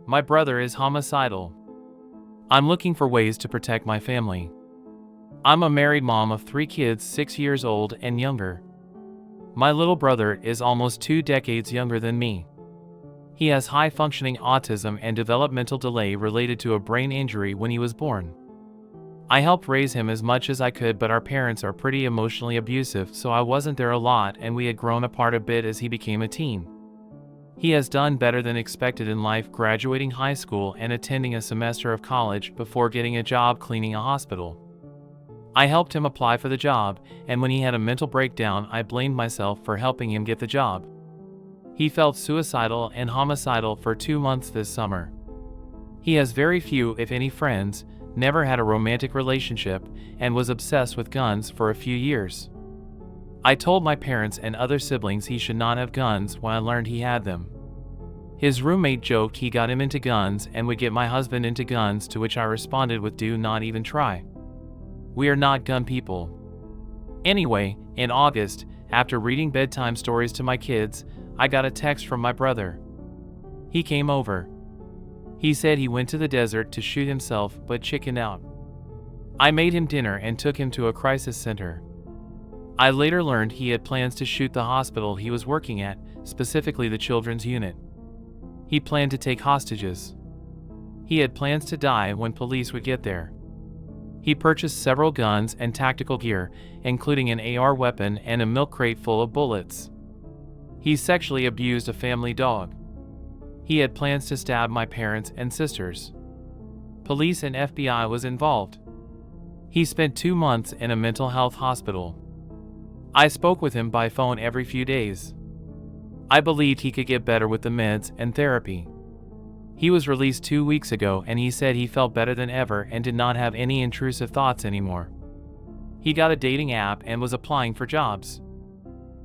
My brother is homicidal. I'm looking for ways to protect my family. I'm a married mom of 3 kids 6 years old and younger. My little brother is almost 2 decades younger than me. He has high-functioning autism and developmental delay related to a brain injury when he was born. I helped raise him as much as I could, but our parents are pretty emotionally abusive, so I wasn't there a lot and we had grown apart a bit as he became a teen. He has done better than expected in life, graduating high school and attending a semester of college before getting a job cleaning a hospital. I helped him apply for the job, and when he had a mental breakdown, I blamed myself for helping him get the job. He felt suicidal and homicidal for 2 months this summer. He has very few, if any, friends, never had a romantic relationship, and was obsessed with guns for a few years. I told my parents and other siblings he should not have guns when I learned he had them. His roommate joked he got him into guns and would get my husband into guns, to which I responded with, "Do not even try. We are not gun people." Anyway, in August, after reading bedtime stories to my kids, I got a text from my brother. He came over. He said he went to the desert to shoot himself but chickened out. I made him dinner and took him to a crisis center. I later learned he had plans to shoot the hospital he was working at, specifically the children's unit. He planned to take hostages. He had plans to die when police would get there. He purchased several guns and tactical gear, including an AR weapon and a milk crate full of bullets. He sexually abused a family dog. He had plans to stab my parents and sisters. Police and FBI was involved. He spent 2 months in a mental health hospital. I spoke with him by phone every few days. I believed he could get better with the meds and therapy. He was released 2 weeks ago, and he said he felt better than ever and did not have any intrusive thoughts anymore. He got a dating app and was applying for jobs.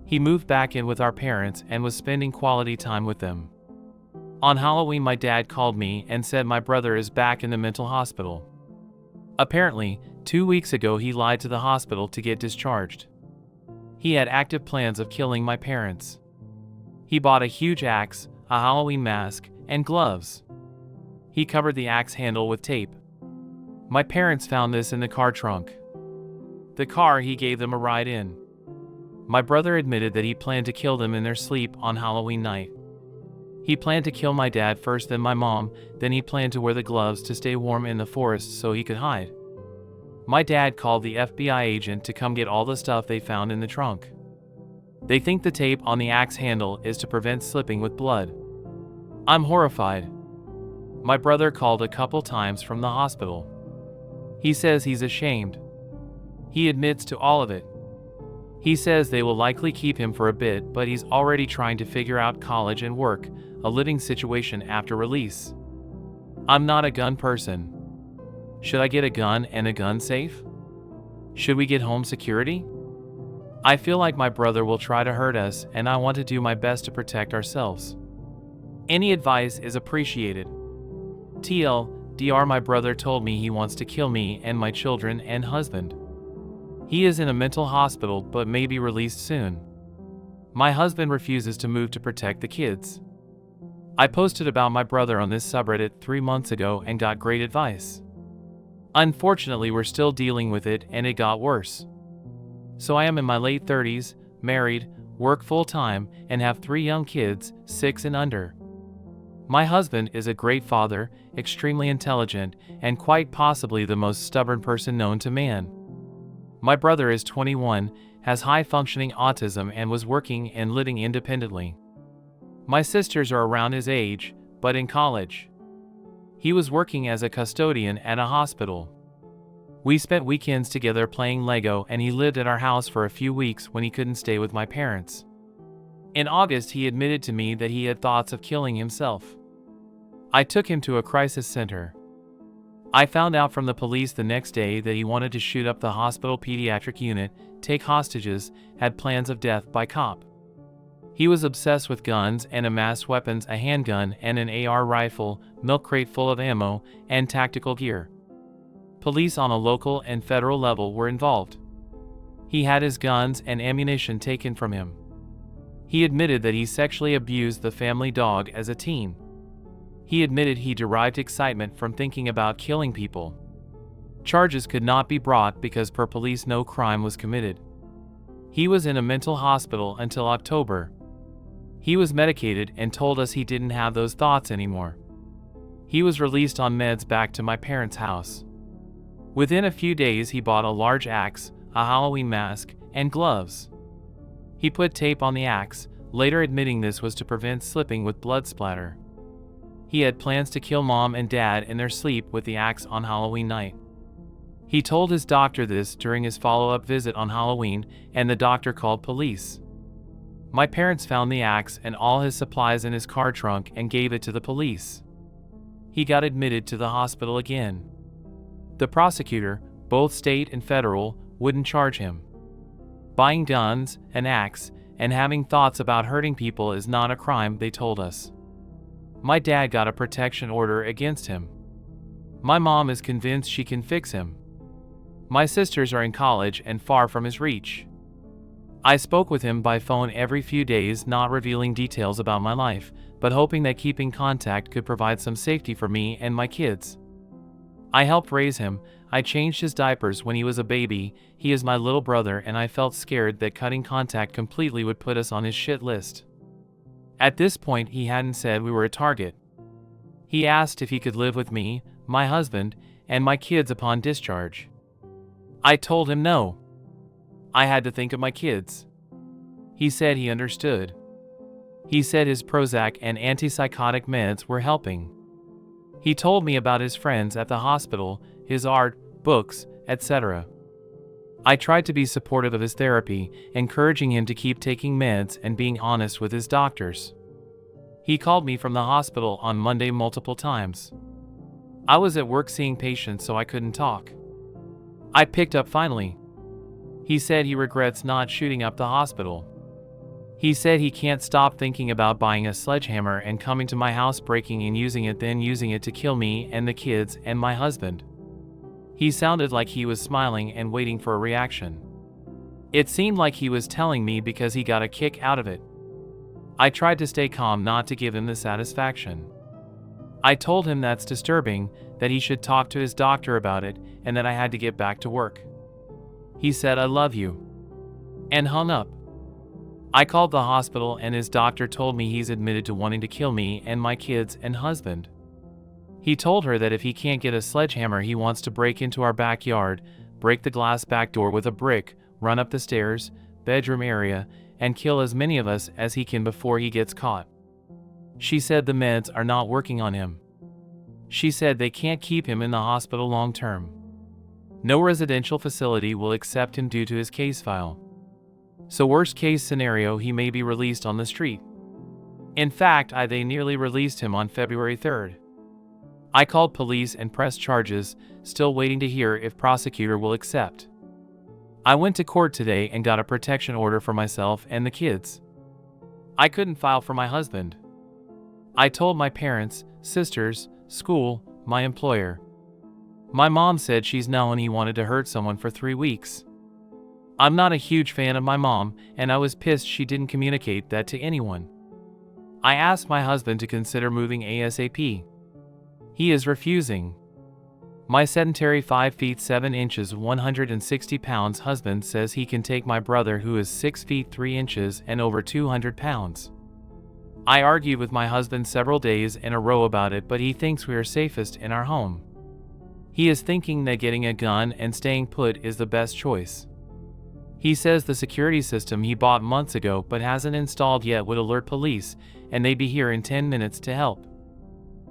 He moved back in with our parents and was spending quality time with them. On Halloween, my dad called me and said my brother is back in the mental hospital. Apparently, 2 weeks ago he lied to the hospital to get discharged. He had active plans of killing my parents. He bought a huge axe, a Halloween mask, and gloves. He covered the axe handle with tape. My parents found this in the car trunk. The car he gave them a ride in. My brother admitted that he planned to kill them in their sleep on Halloween night. He planned to kill my dad first, then my mom, then he planned to wear the gloves to stay warm in the forest so he could hide. My dad called the FBI agent to come get all the stuff they found in the trunk. They think the tape on the axe handle is to prevent slipping with blood. I'm horrified. My brother called a couple times from the hospital. He says he's ashamed. He admits to all of it. He says they will likely keep him for a bit, but he's already trying to figure out college and work, a living situation after release. I'm not a gun person. Should I get a gun and a gun safe? Should we get home security? I feel like my brother will try to hurt us, and I want to do my best to protect ourselves. Any advice is appreciated. TLDR, my brother told me he wants to kill me and my children and husband. He is in a mental hospital but may be released soon. My husband refuses to move to protect the kids. I posted about my brother on this subreddit 3 months ago and got great advice. Unfortunately, we're still dealing with it and it got worse. So I am in my late 30s, married, work full-time, and have 3 young kids, 6 and under. My husband is a great father, extremely intelligent, and quite possibly the most stubborn person known to man. My brother is 21, has high-functioning autism, and was working and living independently. My sisters are around his age, but in college. He was working as a custodian at a hospital. We spent weekends together playing Lego, and he lived at our house for a few weeks when he couldn't stay with my parents. In August, he admitted to me that he had thoughts of killing himself. I took him to a crisis center. I found out from the police the next day that he wanted to shoot up the hospital pediatric unit, take hostages, had plans of death by cop. He was obsessed with guns and amassed weapons, a handgun and an AR rifle, milk crate full of ammo, and tactical gear. Police on a local and federal level were involved. He had his guns and ammunition taken from him. He admitted that he sexually abused the family dog as a teen. He admitted he derived excitement from thinking about killing people. Charges could not be brought because per police no crime was committed. He was in a mental hospital until October. He was medicated and told us he didn't have those thoughts anymore. He was released on meds back to my parents' house. Within a few days he bought a large axe, a Halloween mask, and gloves. He put tape on the axe, later admitting this was to prevent slipping with blood splatter. He had plans to kill mom and dad in their sleep with the axe on Halloween night. He told his doctor this during his follow-up visit on Halloween, and the doctor called police. My parents found the axe and all his supplies in his car trunk and gave it to the police. He got admitted to the hospital again. The prosecutor, both state and federal, wouldn't charge him. Buying guns, an axe, and having thoughts about hurting people is not a crime, they told us. My dad got a protection order against him. My mom is convinced she can fix him. My sisters are in college and far from his reach. I spoke with him by phone every few days, not revealing details about my life, but hoping that keeping contact could provide some safety for me and my kids. I helped raise him. I changed his diapers when he was a baby. He is my little brother, and I felt scared that cutting contact completely would put us on his shit list. At this point, he hadn't said we were a target. He asked if he could live with me, my husband, and my kids upon discharge. I told him no. I had to think of my kids. He said he understood. He said his Prozac and antipsychotic meds were helping. He told me about his friends at the hospital, his art, books, etc. I tried to be supportive of his therapy, encouraging him to keep taking meds and being honest with his doctors. He called me from the hospital on Monday multiple times. I was at work seeing patients, so I couldn't talk. I picked up finally. He said he regrets not shooting up the hospital. He said he can't stop thinking about buying a sledgehammer and coming to my house, breaking and using it, then using it to kill me and the kids and my husband. He sounded like he was smiling and waiting for a reaction. It seemed like he was telling me because he got a kick out of it. I tried to stay calm, not to give him the satisfaction. I told him that's disturbing, that he should talk to his doctor about it, and that I had to get back to work. He said, "I love you," and hung up. I called the hospital and his doctor told me he's admitted to wanting to kill me and my kids and husband. He told her that if he can't get a sledgehammer, he wants to break into our backyard, break the glass back door with a brick, run up the stairs, bedroom area, and kill as many of us as he can before he gets caught. She said the meds are not working on him. She said they can't keep him in the hospital long term. No residential facility will accept him due to his case file. So worst case scenario, he may be released on the street. In fact, they nearly released him on February 3rd. I called police and pressed charges, still waiting to hear if prosecutor will accept. I went to court today and got a protection order for myself and the kids. I couldn't file for my husband. I told my parents, sisters, school, my employer. My mom said she's known he wanted to hurt someone for 3 weeks. I'm not a huge fan of my mom, and I was pissed she didn't communicate that to anyone. I asked my husband to consider moving ASAP. He is refusing. My sedentary 5 feet 7 inches, 160 pounds husband says he can take my brother who is 6 feet 3 inches and over 200 pounds. I argued with my husband several days in a row about it, but he thinks we are safest in our home. He is thinking that getting a gun and staying put is the best choice. He says the security system he bought months ago but hasn't installed yet would alert police, and they'd be here in 10 minutes to help.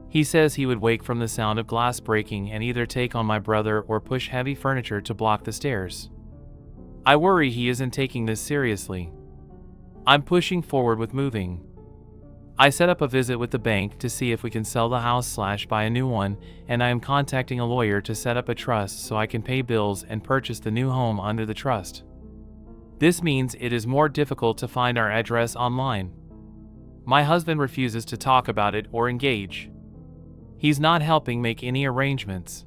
He says he would wake from the sound of glass breaking and either take on my brother or push heavy furniture to block the stairs. I worry he isn't taking this seriously. I'm pushing forward with moving. I set up a visit with the bank to see if we can sell the house / buy a new one, and I am contacting a lawyer to set up a trust so I can pay bills and purchase the new home under the trust. This means it is more difficult to find our address online. My husband refuses to talk about it or engage. He's not helping make any arrangements.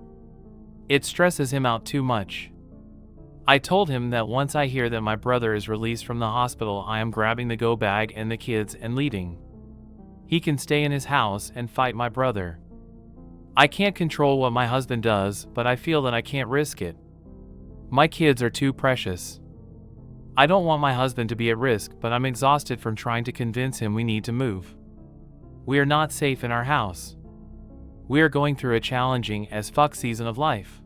It stresses him out too much. I told him that once I hear that my brother is released from the hospital, I am grabbing the go bag and the kids and leaving. He can stay in his house and fight my brother. I can't control what my husband does, but I feel that I can't risk it. My kids are too precious. I don't want my husband to be at risk, but I'm exhausted from trying to convince him we need to move. We are not safe in our house. We are going through a challenging as fuck season of life.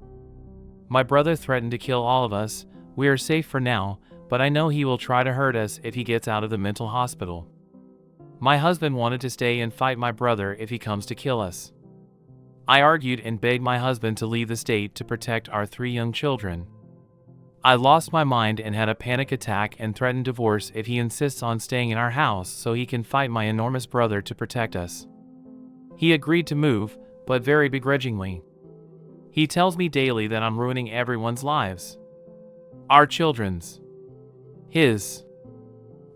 My brother threatened to kill all of us. We are safe for now, but I know he will try to hurt us if he gets out of the mental hospital. My husband wanted to stay and fight my brother if he comes to kill us. I argued and begged my husband to leave the state to protect our 3 young children. I lost my mind and had a panic attack and threatened divorce if he insists on staying in our house so he can fight my enormous brother to protect us. He agreed to move, but very begrudgingly. He tells me daily that I'm ruining everyone's lives. Our children's. His.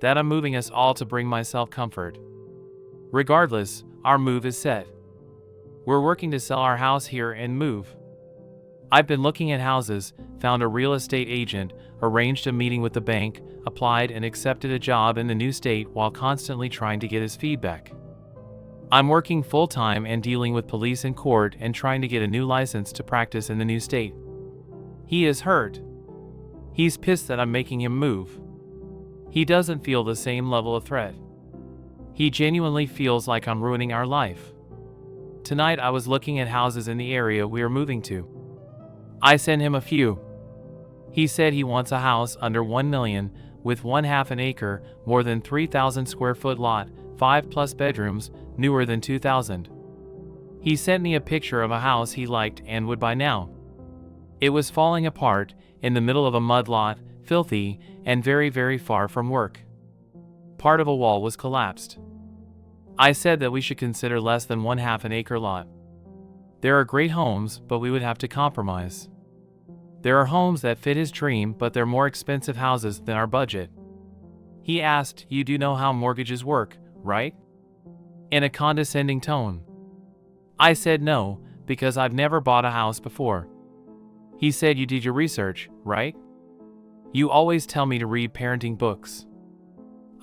That I'm moving us all to bring myself comfort. Regardless, our move is set. We're working to sell our house here and move. I've been looking at houses, found a real estate agent, arranged a meeting with the bank, applied and accepted a job in the new state while constantly trying to get his feedback. I'm working full-time and dealing with police and court and trying to get a new license to practice in the new state. He is hurt. He's pissed that I'm making him move. He doesn't feel the same level of threat. He genuinely feels like I'm ruining our life. Tonight I was looking at houses in the area we are moving to. I sent him a few. He said he wants a house under $1 million, with 1/2 an acre, more than 3,000 square foot lot, 5+ bedrooms, newer than 2000. He sent me a picture of a house he liked and would buy now. It was falling apart, in the middle of a mud lot, filthy, and very, very far from work. Part of a wall was collapsed. I said that we should consider less than 1/2 an acre lot. There are great homes, but we would have to compromise. There are homes that fit his dream, but they're more expensive houses than our budget. He asked, "You do know how mortgages work, right?" In a condescending tone. I said no, because I've never bought a house before. He said, "You did your research, right? You always tell me to read parenting books."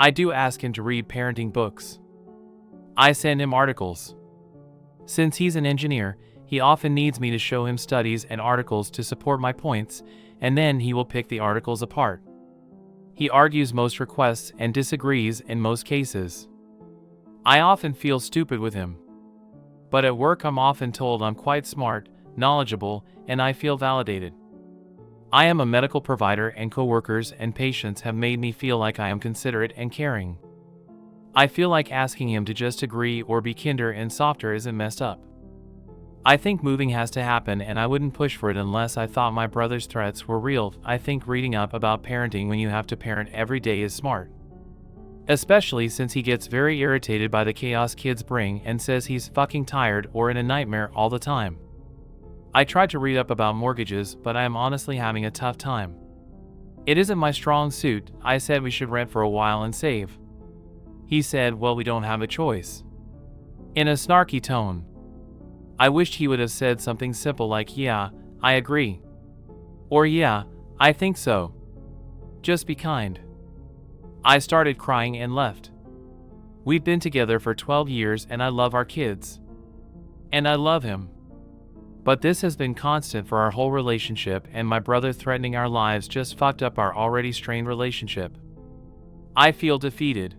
I do ask him to read parenting books. I send him articles. Since he's an engineer, he often needs me to show him studies and articles to support my points, and then he will pick the articles apart. He argues most requests and disagrees in most cases. I often feel stupid with him. But at work I'm often told I'm quite smart, knowledgeable, and I feel validated. I am a medical provider and coworkers and patients have made me feel like I am considerate and caring. I feel like asking him to just agree or be kinder and softer isn't messed up. I think moving has to happen and I wouldn't push for it unless I thought my brother's threats were real. I think reading up about parenting when you have to parent every day is smart. Especially since he gets very irritated by the chaos kids bring and says he's fucking tired or in a nightmare all the time. I tried to read up about mortgages, but I am honestly having a tough time. It isn't my strong suit. I said we should rent for a while and save. He said, "Well, we don't have a choice." In a snarky tone. I wished he would have said something simple like, "Yeah, I agree." Or, "Yeah, I think so." Just be kind. I started crying and left. We've been together for 12 years and I love our kids. And I love him. But this has been constant for our whole relationship, and my brother threatening our lives just fucked up our already strained relationship. I feel defeated.